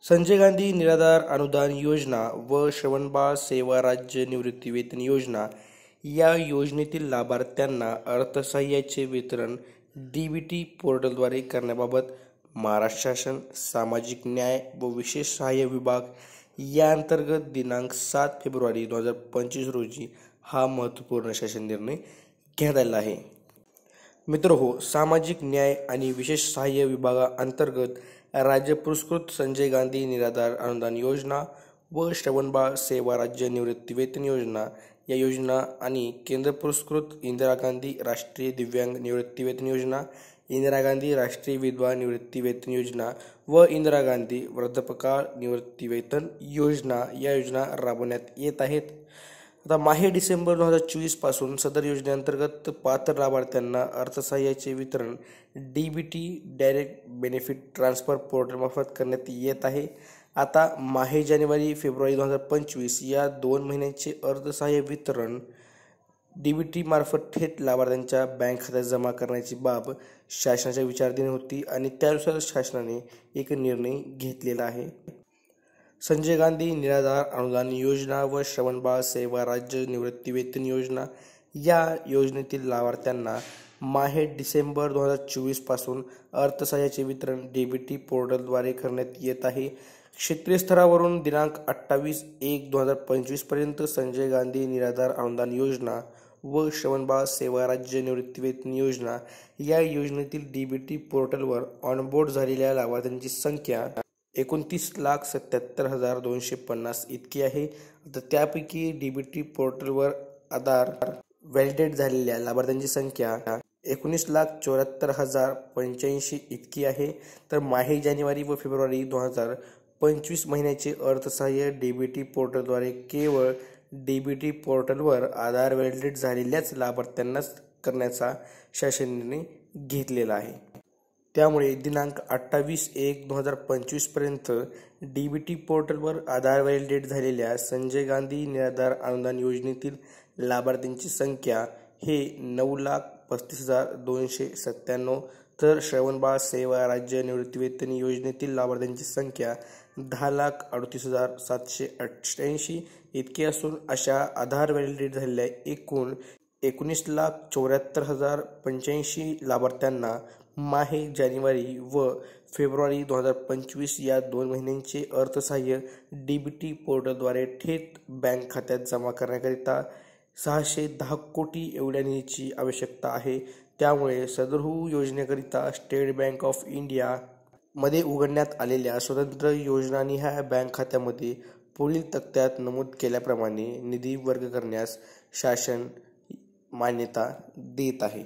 संजय गांधी निराधार अनुदान योजना व श्रवणबाळ सेवा राज्य निवृत्तीवेतन योजना या योजनेतील लाभार्थ्यांना अर्थसहाय्याचे वितरण DBT पोर्टलद्वारे करण्याबाबत महाराष्ट्र शासन सामाजिक न्याय व विशेष सहाय्य विभाग या अंतर्गत दिनांक 7 फेब्रुवारी 2025 रोजी हा महत्त्वपूर्ण शासन निर्णय घेण्यात आला आहे। मित्रहो, सामाजिक न्याय आणि विशेष सहाय्य विभागाअंतर्गत राज्य पुरस्कृत संजय गांधी निराधार अनुदान योजना व श्रवणबाळ सेवा राज्य निवृत्तीवेतन योजना या योजना आणि केंद्र पुरस्कृत इंदिरा गांधी राष्ट्रीय दिव्यांग निवृत्तीवेतन योजना, इंदिरा गांधी राष्ट्रीय विधवा निवृत्तीवेतन योजना व इंदिरा गांधी वृद्धापकाळ निवृत्तीवेतन योजना या योजना राबवण्यात येत आहेत। आता माहे डिसेंबर 2024 पासून सदर योजनेअंतर्गत पात्र लाभार्थ्यांना अर्थसहाय्याचे वितरण DBT डायरेक्ट बेनिफिट ट्रान्सफर पोर्टलमार्फत करण्यात येत आहे। आता माहे जानेवारी फेब्रुवारी 2025 या 2 महिन्यांचे अर्थसहाय्य वितरण DBT मार्फत थेट लाभार्थ्यांच्या बँक खात्यात जमा करण्याची बाब शासनाच्या विचाराधीन होती आणि त्यानुसार शासनाने एक निर्णय घेतलेला आहे। संजय गांधी निराधार अनुदान योजना व श्रवणबाळ सेवा राज्य निवृत्तीवेतन योजना या योजनेतील लाभार्थ्यांना माहे डिसेंबर 2024 पासून अर्थसहाय्याचे वितरण DBT पोर्टलद्वारे करण्यात येत आहे। क्षेत्रीय स्तरावरून दिनांक 28/1/2025 पर्यंत संजय गांधी निराधार अनुदान योजना व श्रवणबाळ सेवा राज्य निवृत्तीवेतन योजना या योजनेतील DBT पोर्टलवर ऑनबोर्ड झालेल्या लाभार्थ्यांची संख्या 29,77,250 इतकी आहे। तर त्यापैकी DBT पोर्टलवर आधार व्हॅलिडेट झालेल्या लाभार्थ्यांची संख्या 19,74,085 इतकी आहे। तर माहे जानेवारी व फेब्रुवारी 2025 महिन्याचे अर्थसहाय्य DBT पोर्टलद्वारे केवळ DBT पोर्टलवर आधार व्हॅलिडेट झालेल्याच लाभार्थ्यांनाच करण्याचा शासन निर्णय घेतलेला आहे। त्यामुळे दिनांक 28/1/2025 पर्यंत DBT पोर्टलवर आधार व्हॅलिडेट झालेल्या संजय गांधी निराधार अनुदान योजनेतील लाभार्थ्यांची संख्या हे 9,35,297, तर श्रवणबाळ सेवा राज्य निवृत्तीवेतन योजनेतील लाभार्थ्यांची संख्या 10,38,788 इतकी असून अशा आधार व्हॅलिडेट झालेल्या एकूण 19,74,085 लाभार्थ्यांना माहे जानेवारी व फेब्रुवारी 2025 या 2 महिन्यांचे अर्थसहाय्य DBT पोर्टलद्वारे थेट बँक खात्यात जमा करण्याकरिता 610 कोटी एवढ्या निधीची आवश्यकता आहे। त्यामुळे सदर योजनेकरिता स्टेट बँक ऑफ इंडिया मध्ये उघडण्यात आलेल्या स्वतंत्र योजनानिहाय बँक खात्यामध्ये पुढील तक्त्यात नमूद केल्याप्रमाणे निधी वर्ग करण्यास शासन मान्यता देत आहे।